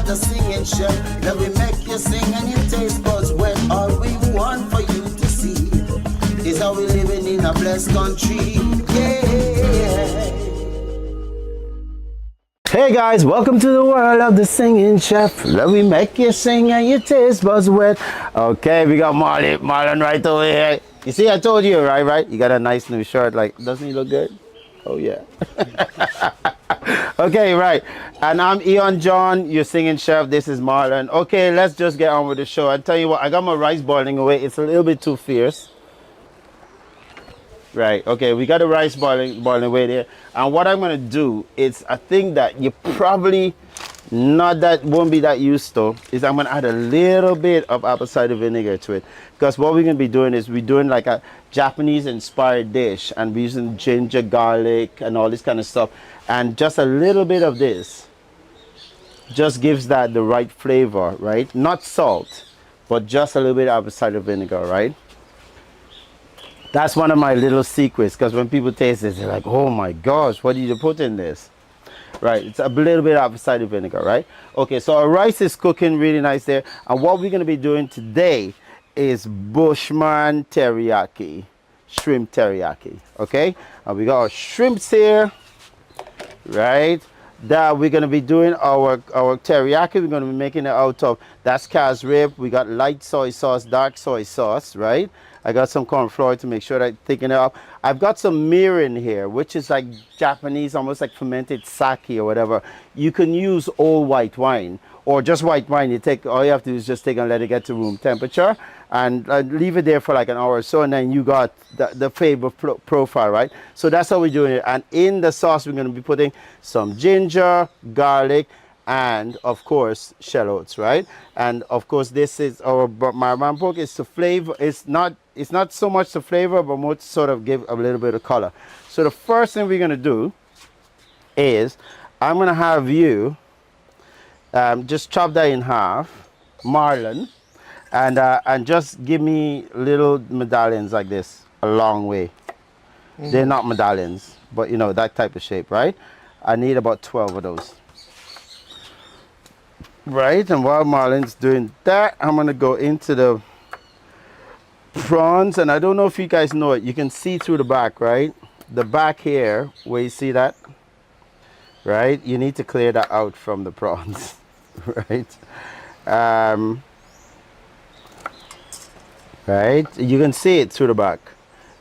the singing chef. That we make you sing and your taste buds wet. All we want for you to see is how we living in a blessed country. Yeah. Hey guys, welcome to the world of the singing chef. Let me make you sing and your taste buds wet. Okay, we got Marlon right over here. You see, I told you, right? You got a nice new shirt. Like, doesn't he look good? Oh yeah. Okay, right. And I'm Eon John, your singing chef. This is Marlon. Okay, let's just get on with the show. I tell you what, I got my rice boiling away. It's a little bit too fierce. Right, okay, we got the rice boiling away there. And what I'm gonna do is a thing that you probably won't be that used to, is I'm gonna add a little bit of apple cider vinegar to it. Because what we're gonna be doing is we're doing like a Japanese inspired dish, and we're using ginger, garlic, and all this kind of stuff. And just a little bit of this just gives that the right flavor, right? Not salt, but just a little bit of apple cider vinegar, right? That's one of my little secrets, because when people taste this, they're like, oh my gosh, what did you put in this? Right, it's a little bit of cider vinegar, right? Okay, so our rice is cooking really nice there. And what we're going to be doing today is Bushman Teriyaki, shrimp teriyaki, okay? And we got our shrimps here, right? That we're going to be doing our teriyaki. We're going to be making it out of, that's calf's rib. We got light soy sauce, dark soy sauce, right? I got some corn flour to make sure that I'm thicken it up. I've got some mirin here, which is like Japanese, almost like fermented sake or whatever. You can use old white wine or just white wine. All you have to do is just take and let it get to room temperature and leave it there for like an hour or so, and then you got the flavor profile, right? So that's how we're doing it. And in the sauce, we're going to be putting some ginger, garlic, and of course shallots, right? And of course this is our marman pork. Is to flavor. It's not so much the flavor, but more to sort of give a little bit of color. So the first thing we're going to do is I'm going to have you just chop that in half, Marlon, and just give me little medallions like this a long way. They're not medallions, but you know, that type of shape, right? I need about 12 of those. Right, and while Marlon's doing that, I'm gonna go into the prawns, and I don't know if you guys know it, you can see through the back, right? The back here, where you see that, right? You need to clear that out from the prawns, right? Right, you can see it through the back.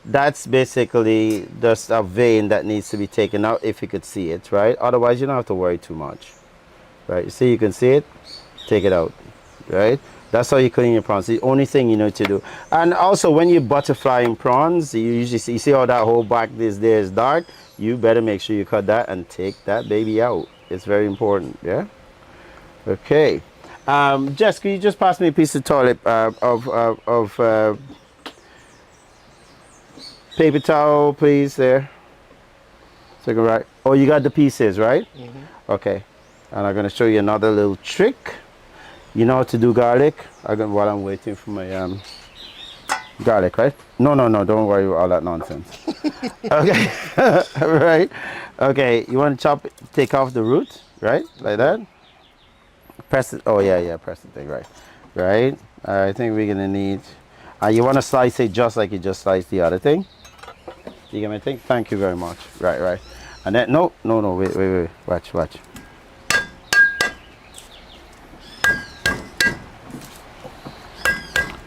That's basically just a vein that needs to be taken out, if you could see it, right? Otherwise, you don't have to worry too much. Right, you see, you can see it, take it out, right? That's how you clean your prawns. The only thing you need to do. And also, when you're butterflying prawns, you usually see, you see how that whole back there is dark. You better make sure you cut that and take that baby out. It's very important, yeah? Okay. Jess, can you just pass me a piece of toilet paper towel, please, there? So you can write. Oh, you got the pieces, right? Mm-hmm. Okay. And I'm going to show you another little trick. You know how to do garlic? While I'm waiting for my garlic, right? No, don't worry about all that nonsense. Okay, right? Okay, you want to chop it, take off the root, right? Like that. Press it. Oh, yeah, press the thing, right? Right? I think we're going to need, you want to slice it just like you just sliced the other thing. You get my thing? Thank you very much. Right. And then, no, wait. Watch.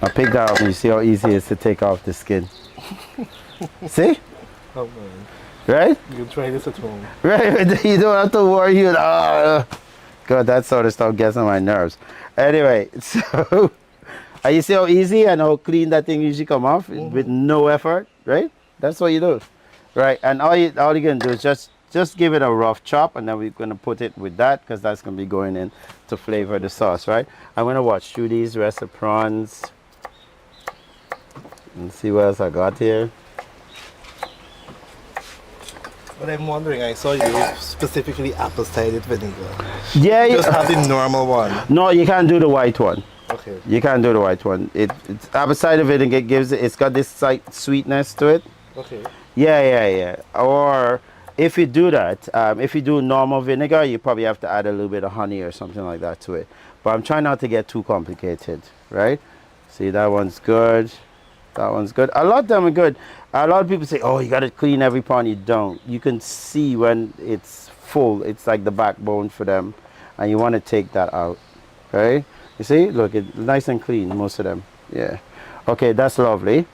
I picked that up and you see how easy it is to take off the skin. See? Oh man. Right? You can try this at home. Right, you don't have to worry. God, that sort of stuff gets on my nerves. Anyway, so you see how easy and how clean that thing usually come off with no effort, right? That's what you do. Right, and all you're gonna do is just give it a rough chop, and then we're gonna put it with that, because that's gonna be going in to flavor the sauce, right? I'm gonna watch through these rest of prawns and see what else I got here. But I'm wondering, I saw you specifically apple cider vinegar. Yeah, you just have the normal one. No, you can't do the white one. Okay. You can't do the white one. It's apple cider vinegar it's got this sweetness to it. Okay. Yeah. Or if you do that, if you do normal vinegar, you probably have to add a little bit of honey or something like that to it. But I'm trying not to get too complicated, right? See, that one's good. That one's good. A lot of them are good. A lot of people say, oh, you got to clean every prawn. You don't. You can see when it's full. It's like the backbone for them. And you want to take that out, right? You see, look, it's nice and clean, most of them. Yeah. Okay, that's lovely.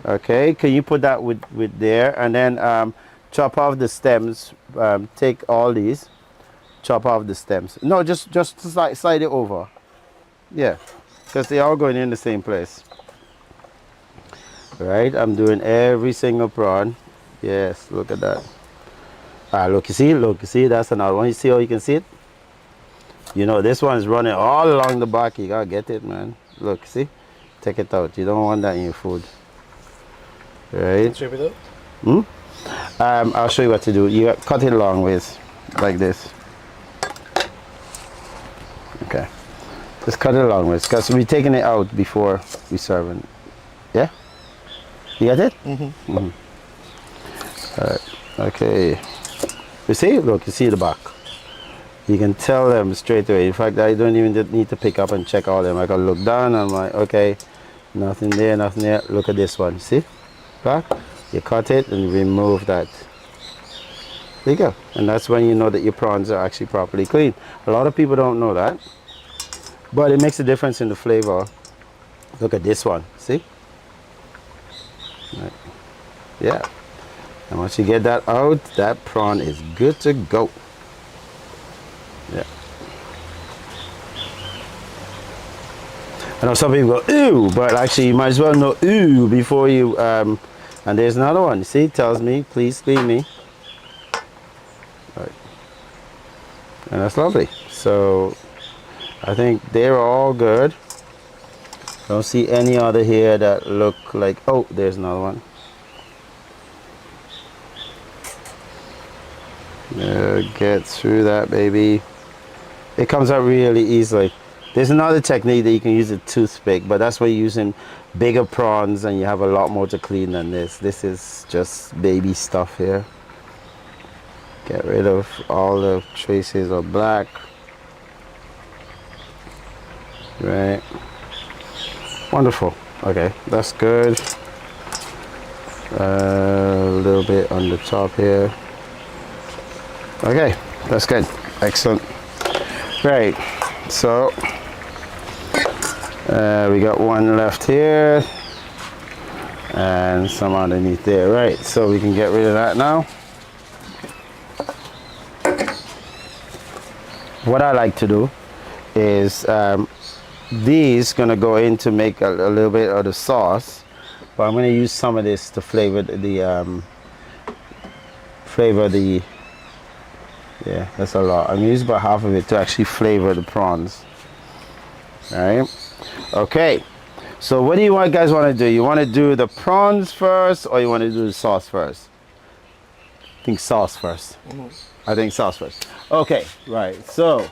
Okay, can you put that with there? And then chop off the stems. Take all these. Chop off the stems. No, just slide it over. Yeah, because they all going in the same place. Right, I'm doing every single prawn. Yes, look at that. Look, you see, that's another one. You see how you can see it? You know, this one's running all along the back. You gotta get it, man. Look, see? Take it out. You don't want that in your food. Right? Strip it out? I'll show you what to do. You cut it long ways, like this. Okay. Just cut it long ways, because we're taking it out before we serve it. Yeah? You got it? Alright. Okay. You see? Look, you see the back. You can tell them straight away. In fact, I don't even need to pick up and check all them. I can look down and I'm like, okay, nothing there, nothing there. Look at this one. See? Back. You cut it and remove that. There you go. And that's when you know that your prawns are actually properly clean. A lot of people don't know that. But it makes a difference in the flavor. Look at this one. See? Right. Yeah. And once you get that out, that prawn is good to go. Yeah. I know some people go, ooh, but actually you might as well know ooh before you, and there's another one. See, it tells me, please clean me. Right. And that's lovely. So I think they're all good. Don't see any other here that look like, oh, there's another one. Get through that, baby. It comes out really easily. There's another technique that you can use a toothpick, but that's where you're using bigger prawns and you have a lot more to clean than this. This is just baby stuff here. Get rid of all the traces of black. Right. Wonderful. Okay, that's good. A little bit on the top here. Okay, that's good. Excellent. Right, so we got one left here and some underneath there. Right, so we can get rid of that now. What I like to do is these gonna go in to make a little bit of the sauce, but I'm gonna use some of this to flavor the yeah, that's a lot. I'm gonna use about half of it to actually flavor the prawns. Alright. Okay. So what do you guys want to do? You want to do the prawns first or you want to do the sauce first? I think sauce first. I think sauce first. Okay, right. So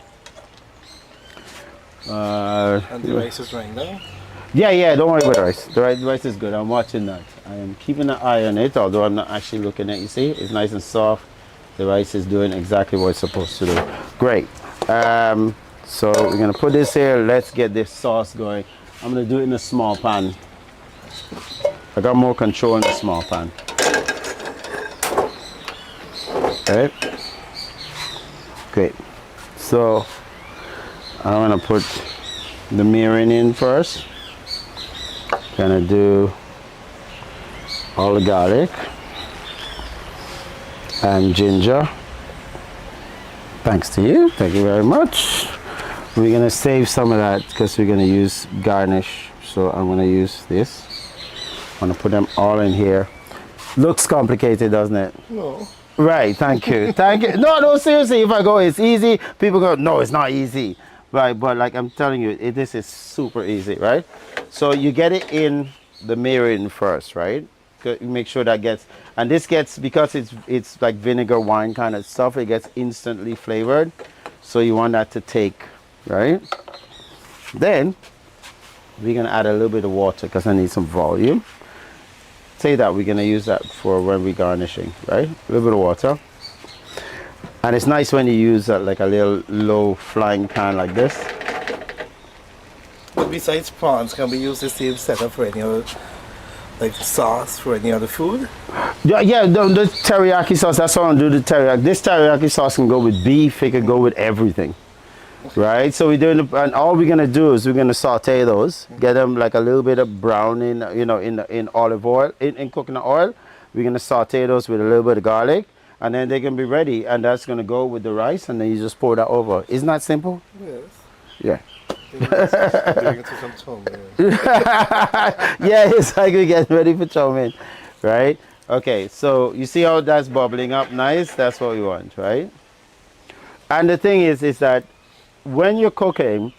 and the rice is right now? Yeah, don't worry about the rice. The rice is good. I'm watching that. I am keeping an eye on it, although I'm not actually looking at it. You see, it's nice and soft. The rice is doing exactly what it's supposed to do. Great. So we're gonna put this here. Let's get this sauce going. I'm gonna do it in a small pan. I got more control in the small pan. Okay. Great. So I'm gonna put the mirin in first. Gonna do all the garlic and ginger. Thanks to you. Thank you very much. We're gonna save some of that because we're gonna use garnish. So I'm gonna use this. I'm gonna put them all in here. Looks complicated, doesn't it? No. Right, thank you. Thank you. No, seriously, if I go, it's easy, people go, no, it's not easy. Right, but like I'm telling you, this is super easy, right? So you get it in the mirin first, right? Make sure that gets, and this gets, because it's like vinegar wine kind of stuff, it gets instantly flavored. So you want that to take, right? Then we're gonna add a little bit of water because I need some volume. Say that we're gonna use that for when we're garnishing, right? A little bit of water. And it's nice when you use like a little low flying pan like this. But besides prawns, can we use the same setup for any other, like sauce for any other food? Yeah, the teriyaki sauce, that's all I'm doing, the teriyaki. This teriyaki sauce can go with beef, it can go with everything. Right? So we're doing, and all we're gonna do is we're gonna saute those, get them like a little bit of brown in, in olive oil, in coconut oil. We're gonna saute those with a little bit of garlic, and then they can be ready, and that's gonna go with the rice, and then you just pour that over. Isn't that simple? Yes. Yeah. Doing it to some chow mein. Yeah, it's like we're getting ready for chow mein, right? Okay, so you see how that's bubbling up nice? That's what we want, right? And the thing is that when you're cooking,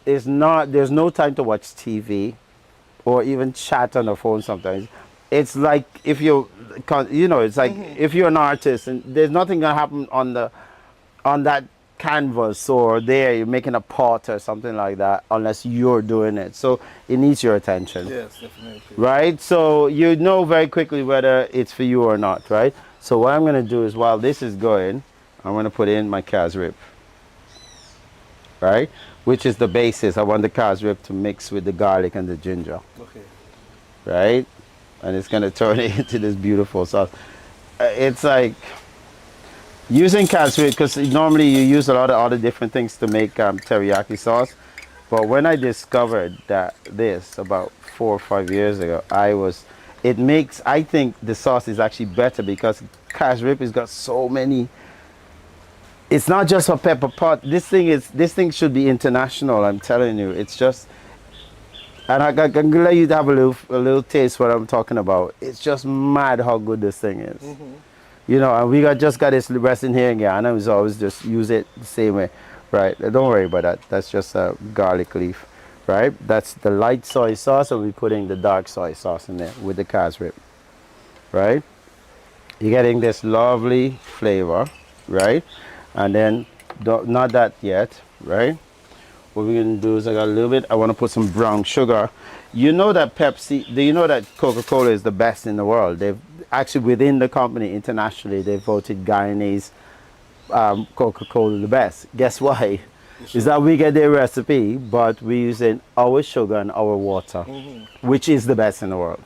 there's no time to watch TV or even chat on the phone sometimes. It's like if it's like if you're an artist and there's nothing gonna happen on that canvas or there you're making a pot or something like that unless you're doing it. So it needs your attention. Yes, definitely. Right? So you know very quickly whether it's for you or not, right? So what I'm gonna do is while this is going, I'm gonna put in my calves rib. Right? Which is the basis. I want the calves rib to mix with the garlic and the ginger. Okay. Right? And it's gonna turn it into this beautiful sauce. It's like using calves rib, because normally you use a lot of other different things to make teriyaki sauce. But when I discovered this about 4 or 5 years ago, I think the sauce is actually better because calves rib has got so many. It's not just a pepper pot. This thing should be international. I'm telling you, it's just. And I'm gonna let you have a little taste what I'm talking about. It's just mad how good this thing is. Mm-hmm. You know, and we just got this rest in here in Guyana. We always just use it the same way, right? Don't worry about that. That's just a garlic leaf, right? That's the light soy sauce, and we're putting the dark soy sauce in there with the calves rib, right? You're getting this lovely flavor, right? And then, not that yet, right? What we're gonna do is I got a little bit. I want to put some brown sugar. You know that Coca-Cola is the best in the world. They've actually within the company internationally they voted Guyanese Coca-Cola the best. Guess why? Is that we get their recipe, but we're using our sugar and our water, which is the best in the world,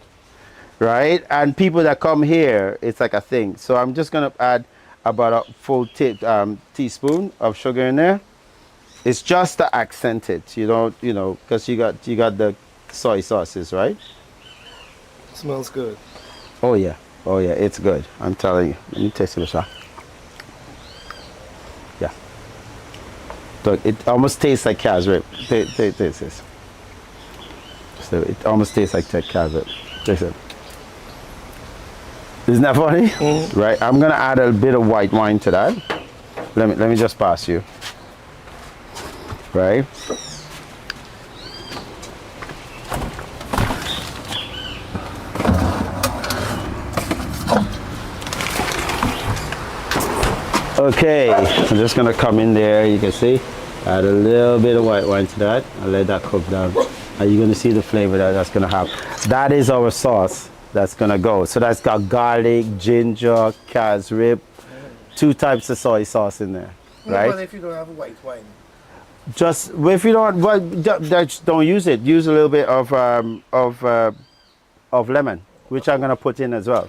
right? And people that come here, it's like a thing. So I'm just gonna add about a full teaspoon of sugar in there. It's just to accent it, because you got the soy sauces, right? Smells good. Oh yeah, it's good. I'm telling you. Let me taste it, Michelle. Yeah. Look, it almost tastes like calves rib. Taste this. So it almost tastes like calves rib. Taste it. Isn't that funny? Mm-hmm. Right. I'm gonna add a bit of white wine to that. Let me just pass you. Right. Okay, I'm just gonna come in there. You can see, add a little bit of white wine to that. I'll let that cook down. And you're gonna see the flavor that's gonna have. That is our sauce that's gonna go. So that's got garlic, ginger, calves rib, 2 types of soy sauce in there, right? What if you don't have white wine? Just if you don't use it. Use a little bit of lemon, which I'm gonna put in as well,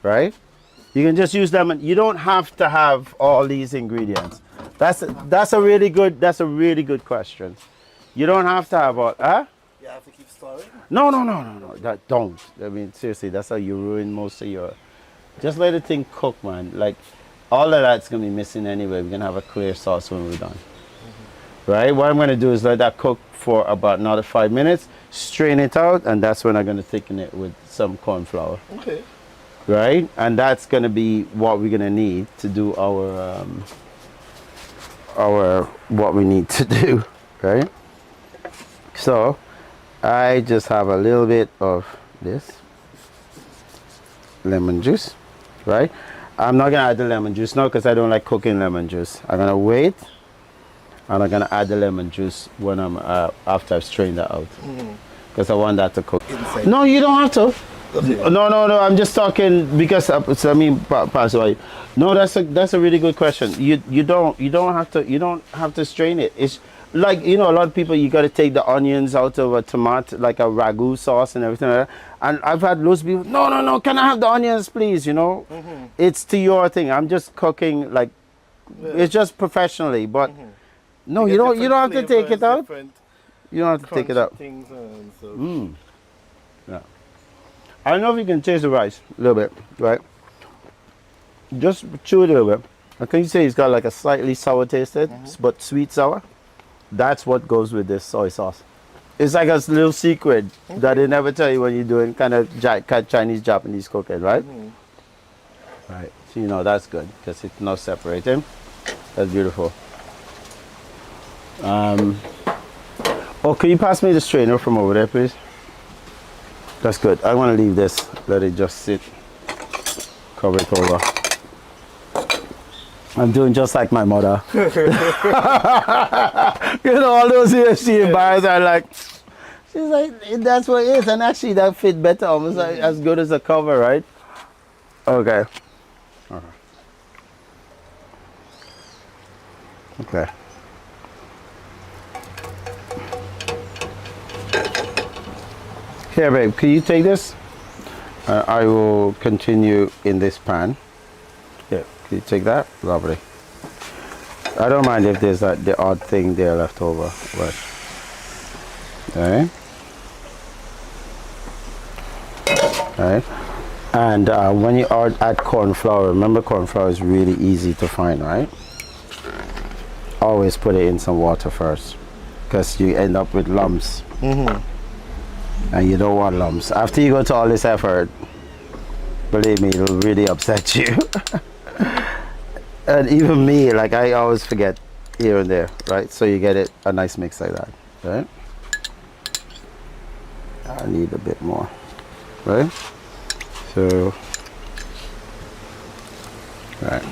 right? You can just use lemon. You don't have to have all these ingredients. That's a really good question. You don't have to have all. Huh? You have to keep stirring? No. Don't. I mean, seriously, that's how you ruin most of your. Just let the thing cook, man. Like all of that's gonna be missing anyway. We're gonna have a clear sauce when we're done. Right? What I'm going to do is let that cook for about another 5 minutes, strain it out, and that's when I'm going to thicken it with some corn flour. Okay. Right? And that's going to be what we're going to need to do our what we need to do, right? So, I just have a little bit of this lemon juice, right? I'm not going to add the lemon juice now because I don't like cooking lemon juice. I'm going to wait. And I'm gonna add the lemon juice when I'm after I've strained that out, because I want that to cook. Inside. No, you don't have to. No. I'm just talking because pass away. No, that's a really good question. You don't have to strain it. It's like a lot of people, you got to take the onions out of a tomato, like a ragu sauce and everything like that. And I've had loads of people. No. Can I have the onions, please? It's to your thing. I'm just cooking like it's just professionally, but no, you don't have to take it out. You don't have to take it out. Things and so. Yeah. I don't know if you can taste the rice a little bit, right? Just chew it a little bit. I think you say it's got like a slightly sour taste to it, but sweet sour. That's what goes with this soy sauce. It's like a little secret that they never tell you when you're doing kind of Chinese, Japanese cooking, right? Right. So that's good because it's not separating. That's beautiful. Oh, can you pass me the strainer from over there, please? That's good. I want to leave this. Let it just sit. Cover it over. I'm doing just like my mother. All those UFC bars are like, she's like, that's what it is. And actually that fit better, almost like as good as a cover, right? Okay. Okay. Here, babe, can you take this? I will continue in this pan. Here, can you take that? Lovely. I don't mind if there's the odd thing there left over, but okay. Alright. And when you add corn flour, remember corn flour is really easy to find, right? Always put it in some water first, because you end up with lumps. And you don't want lumps. After you go to all this effort, believe me, it'll really upset you. And even me, like I always forget here and there, right? So you get a nice mix like that, right? I need a bit more, right? So, right,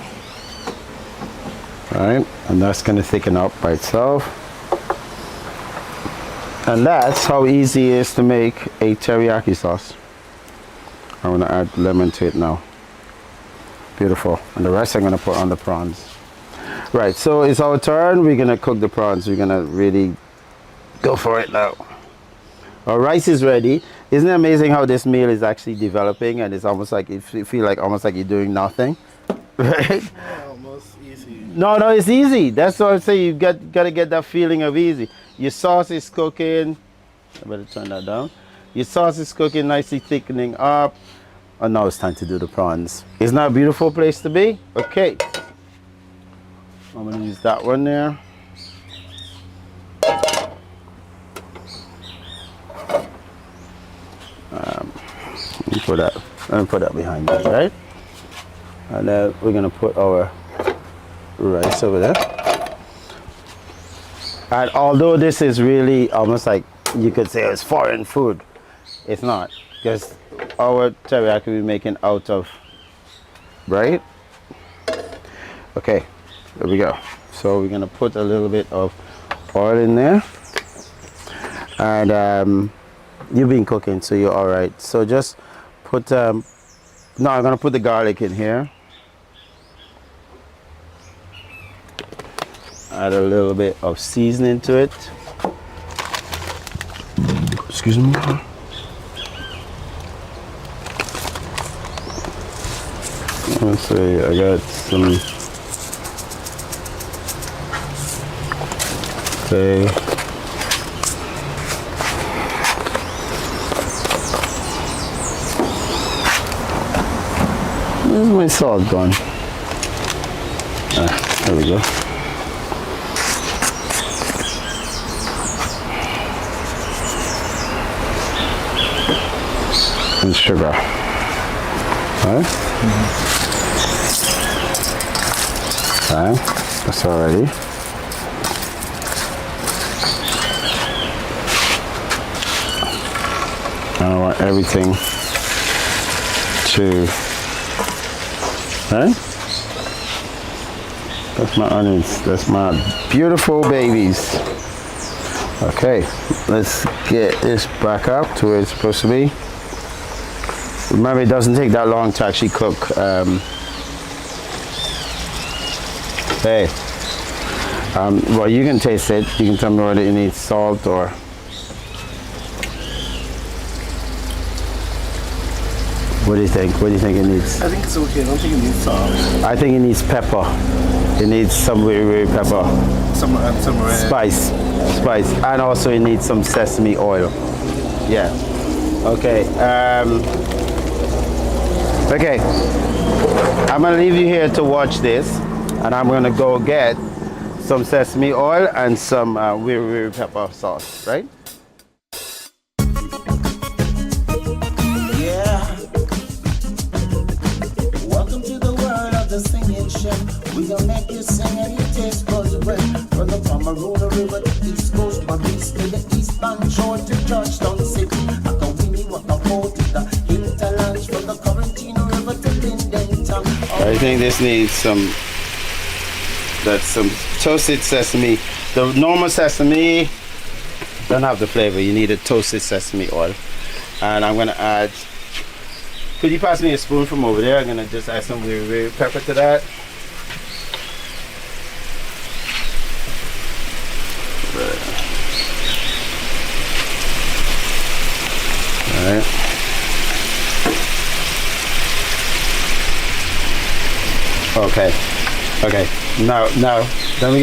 and that's gonna thicken up by itself. And that's how easy it is to make a teriyaki sauce. I'm gonna add lemon to it now. Beautiful. And the rest I'm gonna put on the prawns. Right, so it's our turn. We're gonna cook the prawns. We're gonna really go for it now. Our rice is ready. Isn't it amazing how this meal is actually developing, and it's almost like you feel like almost like you're doing nothing, right? Yeah, almost easy. No, it's easy. That's what I say. You gotta get that feeling of easy. Your sauce is cooking. I better turn that down. Your sauce is cooking, nicely thickening up. And now it's time to do the prawns. Isn't that a beautiful place to be? Okay. I'm gonna use that one there. Let me put that behind me, right? And then we're gonna put our rice over there. And although this is really almost like you could say it's foreign food, it's not, because our teriyaki we're making out of, right? Okay, there we go. So we're gonna put a little bit of oil in there, and you've been cooking, so you're all right. So just put no, I'm gonna put the garlic in here. Add a little bit of seasoning to it. Excuse me. Let's see, I got some, say, where's my salt gone? There we go. And sugar. Right? Okay, that's already. I want everything to, right? That's my onions. That's my beautiful babies. Okay, let's get this back up to where it's supposed to be. Remember, it doesn't take that long to actually cook. Hey, well, you can taste it. You can tell me whether it needs salt or. What do you think? What do you think it needs? I think it's okay. I don't think it needs salt. I think it needs pepper. It needs some very pepper. Some Spice, and also it needs some sesame oil. Yeah. Okay. Okay. I'm gonna leave you here to watch this, and I'm gonna go get some sesame oil and some very pepper sauce. Right? We gon' make you sing and you taste buds away. From the Pomeroon River to the East Coast, my beast to the eastbound shore to Georgetown City. I can win you what I bought to the hinterlands from the Quarantino River to Linden Town. I think this needs some toasted sesame. The normal sesame don't have the flavor. You need a toasted sesame oil. And I'm gonna add, could you pass me a spoon from over there? I'm gonna just add some very pepper to that. Alright. Okay. Now, let me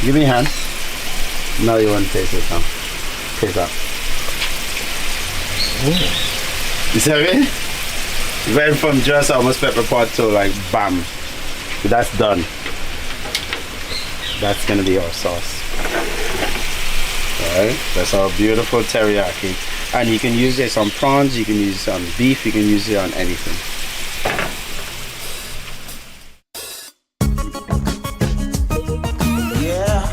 give me a hand. Now you want to taste it now. Taste that. You see what I mean? Went from just almost pepper pot to like bam. That's done. That's gonna be our sauce. Alright, that's our beautiful teriyaki. And you can use this on prawns, you can use it on beef, you can use it on anything. Yeah.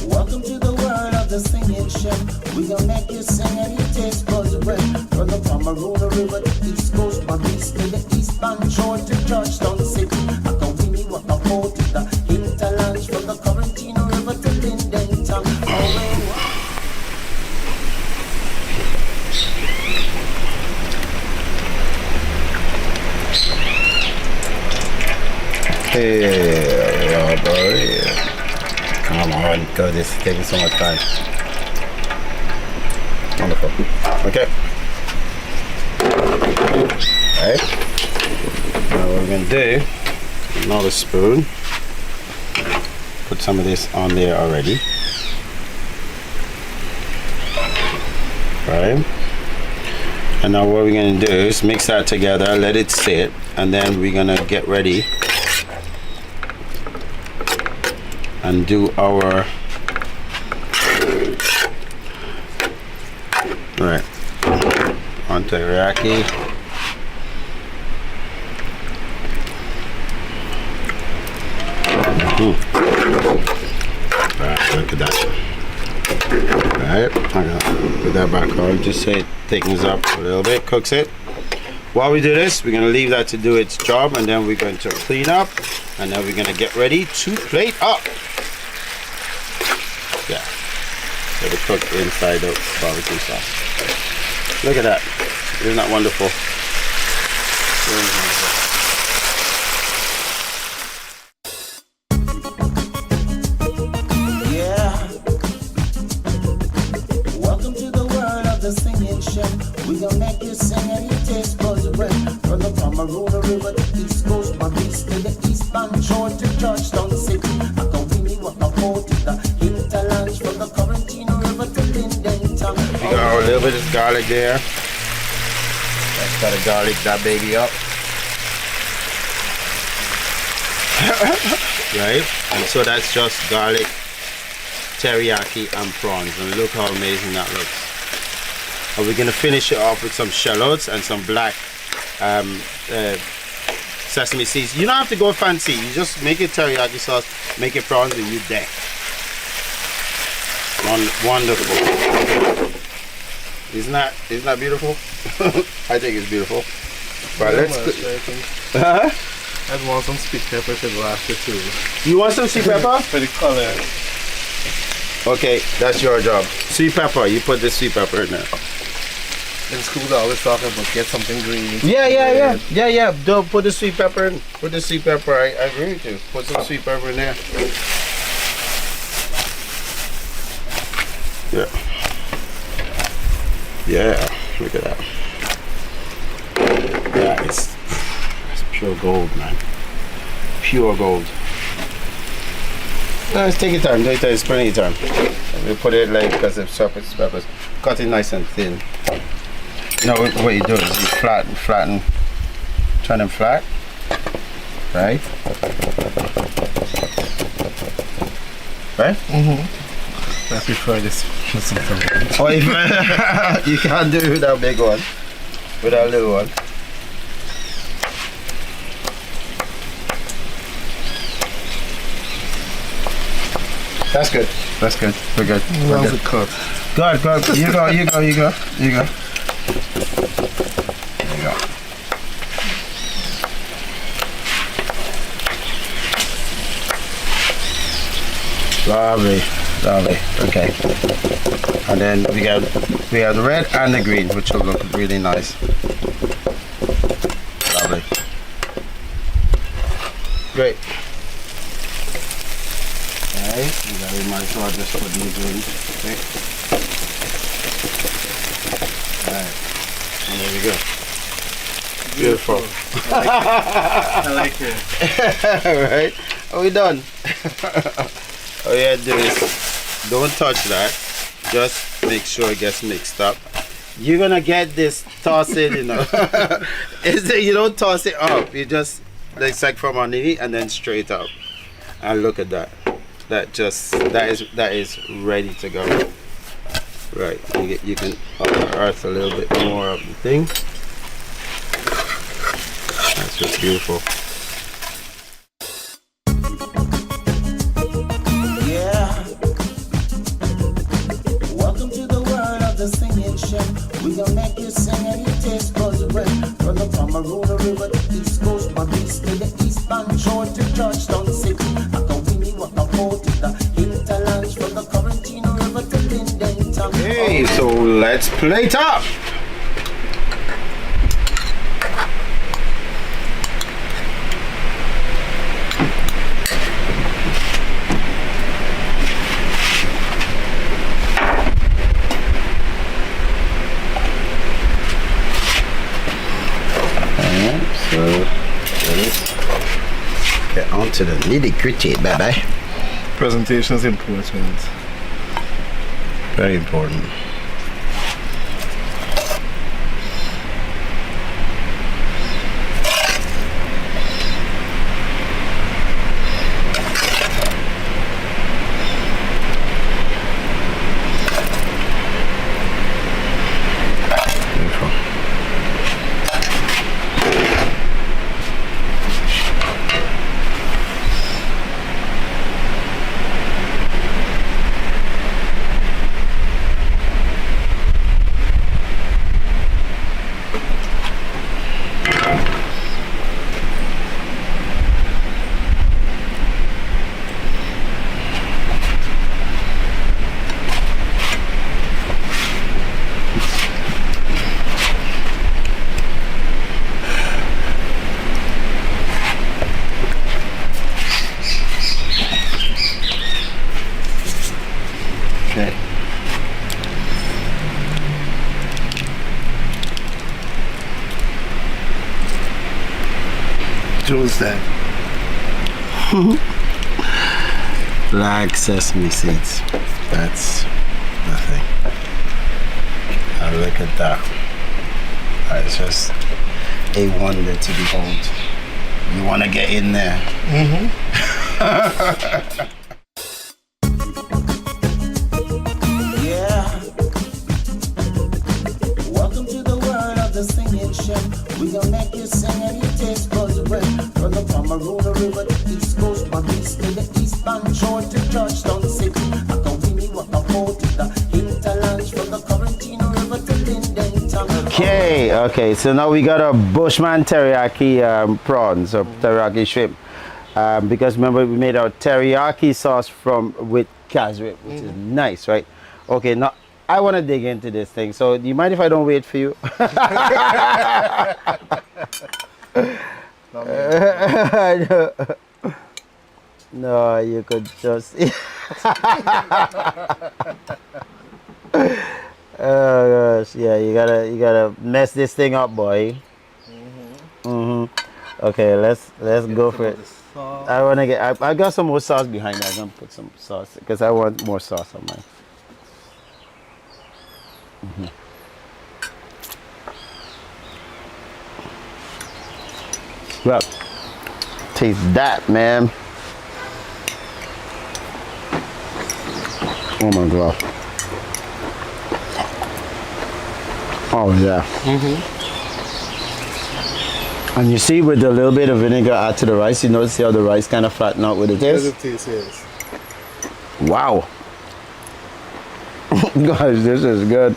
Welcome to the world of the singing chef. We gon' make you sing and you taste buds away. From the Pomeroon River to the East Coast, my beast to the eastbound shore to Georgetown City. I can win you what I bought to the hinterlands from the Quarantino River to Linden Town. Hey, boy. Come on, go. This is taking so much time. Wonderful. Okay. Alright. Now what we're gonna do, another spoon. Put some of this on there already. Right. And now what we're gonna do is mix that together, let it sit, and then we're gonna get ready and do our on teriyaki. Alright, look at that. Alright, I'm gonna put that back on, just say it thickens up a little bit, cooks it. While we do this, we're gonna leave that to do its job, and then we're going to clean up, and then we're gonna get ready to plate up. Yeah, so to cook inside the barbecue sauce. Look at that, isn't that wonderful? We gon' make you sing and you taste buds away. From the Pomeroon River to the East Coast, my beast to the eastbound shore to Georgetown City. I can win you what I bought to the hinterlands from the Quarantino River to Linden Town. We got a little bit of garlic there. Let's gotta garlic that baby up. Right? And so that's just garlic, teriyaki, and prawns. And look how amazing that looks. And we're gonna finish it off with some shallots and some black sesame seeds. You don't have to go fancy. You just make it teriyaki sauce, make it prawns, and you're there. Wonderful. Isn't that beautiful? I think it's beautiful. But I'd want some sweet pepper to go after too. You want some sweet pepper? For the color. Okay, that's your job. Sweet pepper, you put the sweet pepper in there. In school, they always talk about get something green. Yeah. Don't put the sweet pepper in. Put the sweet pepper. I agree with you. Put some sweet pepper in there. Yeah. Look at that. Yeah, it's pure gold, man. Pure gold. No, let's take your time. Take your time. It's plenty of time. We put it like because of peppers. Cut it nice and thin. You know what you do is you flatten, turn them flat, right? Right? Mm-hmm. Let's try this. Oh, you can't do it with that big one, with that little one. That's good. That's good. We're good. We're How's good. it cut? Good. You go. There you go. Lovely. Okay. And then we have the red and the green, which will look really nice. Lovely. Great. Okay, we might as well just put these in. Okay. Alright. And there we go. Beautiful. I like it. Alright. Are we done? All you have to do is don't touch that. Just make sure it gets mixed up. You're gonna get this, toss it, you know. You don't toss it up. You just it's like from underneath and then straight up. And look at that. That is ready to go. Right. You can earth a little bit more of the thing. That's just beautiful. We gon' make you sing and you taste buds red. From the Cameroon River, the East Coast, Maurice to the eastbound shore to Georgetown City. Akawini, Wakapoti, the hinterlands from the Quarantino River to Linden Town. Okay, so let's plate up. So let's get on to the nitty gritty, baby. Presentation is important. Very important. Okay. What's that? Black sesame seeds. That's nothing. Now look at that. It's just a wonder to behold. You want to get in there. Welcome to the world of the singing chef. We gon' make you sing and you taste buds red. From the Cameroon River, the East Coast, Maurice to the eastbound shore to Georgetown City. Akawini, Wakapoti, the hinterlands from the Quarantino River to Linden Town. Okay, so now we got a Bushman Teriyaki prawns or teriyaki shrimp. Because remember we made our teriyaki sauce with cashew, which is nice, right? Okay, now I want to dig into this thing. So do you mind if I don't wait for you? No, you could just. Oh gosh, yeah, you gotta mess this thing up, boy. Okay, let's go for it. I wanna get. I got some more sauce behind me. I'm gonna put some sauce because I want more sauce on mine. Well, taste that, man. Oh my god. Oh yeah. And you see, with a little bit of vinegar add to the rice, you notice how the rice kind of flatten out with the taste? Yes. Wow. Guys, this is good.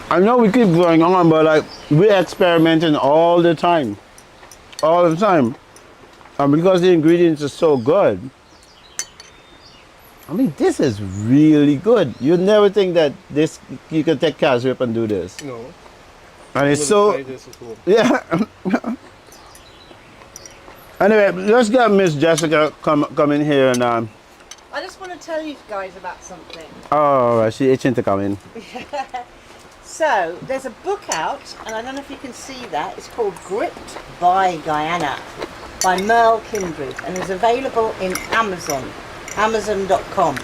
I know we keep going on, but like, we're experimenting all the time. All the time. And because the ingredients are so good, I mean, this is really good. You'd never think that this, you could take cashew and do this. No. And it's so, yeah. Anyway, let's get Miss Jessica come in here and I just want to tell you guys about something. oh, she's itching to come in. So, there's a book out, and I don't know if you can see that. It's called Gripped by Guyana by Merle Kindred, and it's available in Amazon, amazon.com.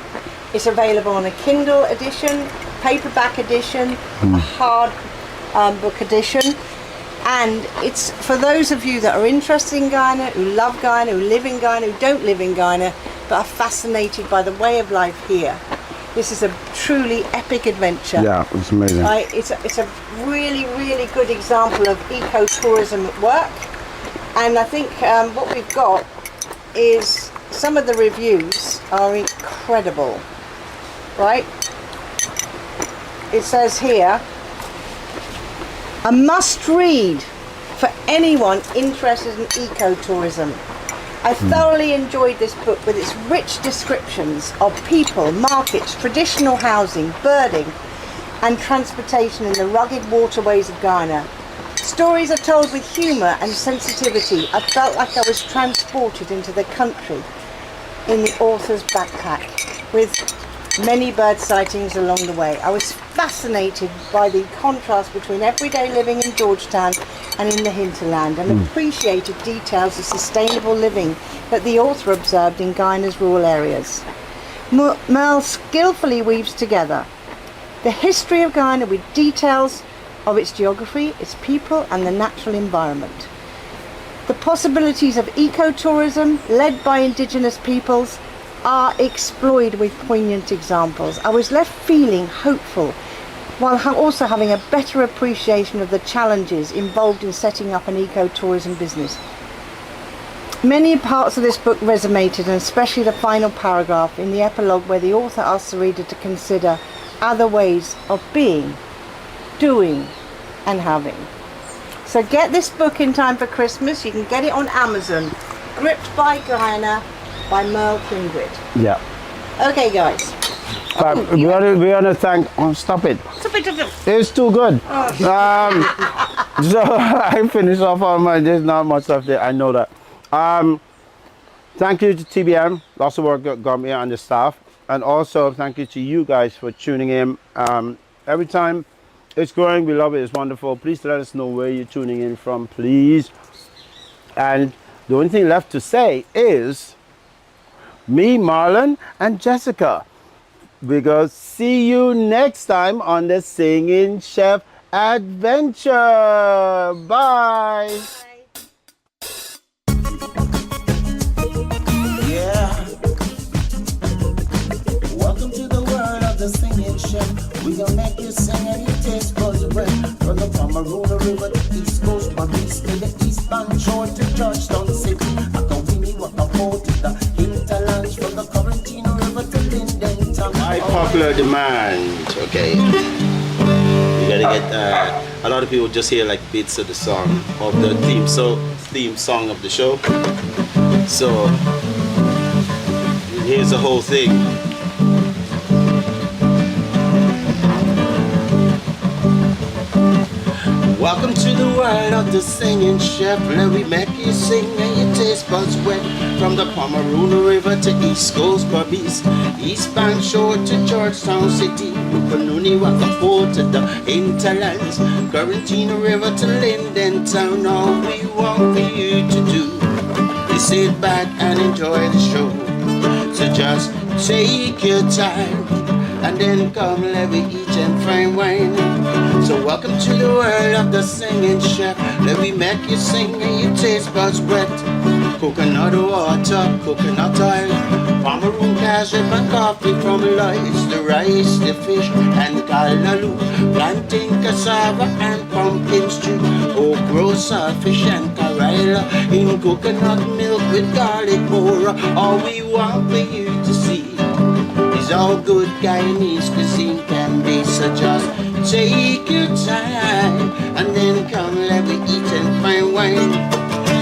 It's available on a Kindle edition, paperback edition, a hard book edition, and it's for those of you that are interested in Guyana, who love Guyana, who live in Guyana, who don't live in Guyana, but are fascinated by the way of life here. This is a truly epic adventure. Yeah, it's amazing. It's a really, really good example of ecotourism at work. And I think what we've got is some of the reviews are incredible, right? It says here, a must read for anyone interested in ecotourism. I thoroughly enjoyed this book with its rich descriptions of people, markets, traditional housing, birding and transportation in the rugged waterways of Guyana. Stories are told with humour and sensitivity. I felt like I was transported into the country in the author's backpack with many bird sightings along the way. I was fascinated by the contrast between everyday living in Georgetown and in the hinterland, and appreciated details of sustainable living that the author observed in Guyana's rural areas. Merle skillfully weaves together the history of Guyana with details of its geography, its people and the natural environment. The possibilities of ecotourism led by indigenous peoples are explored with poignant examples. I was left feeling hopeful while also having a better appreciation of the challenges involved in setting up an ecotourism business. Many parts of this book resonated, and especially the final paragraph in the epilogue where the author asks the reader to consider other ways of being, doing and having. So get this book in time for Christmas. You can get it on Amazon. Gripped by Guyana by Merle Kindred. Yeah. Okay, guys. But we want to thank. Oh, stop it! It's too good. So I finished off on my. There's not much stuff there. I know that. Thank you to TBM. Lots of work got me and the staff, and also thank you to you guys for tuning in. Every time it's growing, we love it. It's wonderful. Please let us know where you're tuning in from, please. And the only thing left to say is, me, Marlon, and Jessica. We're going to see you next time on the Singing Chef Adventure. Bye. Yeah. Welcome to the world of the Singing Chef. We gonna make you sing and your taste buds red. From the Pomeranian River to East Coast, Maurice to the eastbound shore to Georgetown City. I can win you up a boat to the hinterlands from the Quarantino River to Linden Town. By popular demand, okay. You gotta get a lot of people just hear like bits of the song of the theme song of the show. So here's the whole thing. Welcome to the world of the singing chef. Let me make you sing and your taste buds wet. From the Pomeroon River to East Coast Barbies, Eastbound Shore to Georgetown City, Rupununi Wakapo to the hinterlands, Corentina River to Linden Town. All we want for you to do is sit back and enjoy the show. So just take your time and then come let me eat and fine wine. So welcome to the world of the singing chef. Let me make you sing and your taste buds wet. Coconut water, coconut oil, Pomeroon cashew and coffee from Lloyd's, the rice, the fish and callaloo, plantain, cassava and pumpkin stew, okra, saltfish and carilla, in coconut milk with garlic butter. All we want for you to see is all good Guyanese cuisine can be. So just take your time and then come let me eat and fine wine.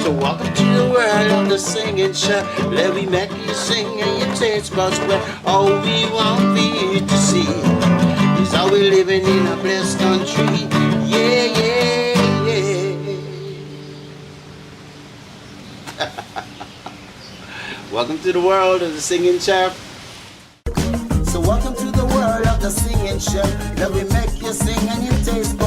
So welcome to the world of the singing chef. Let me make you sing and your taste buds wet. All we want for you to see is how we living in a blessed country. Yeah, yeah, yeah. Welcome to the world of the singing chef. So welcome to the world of the singing chef. Let me make you sing and your taste buds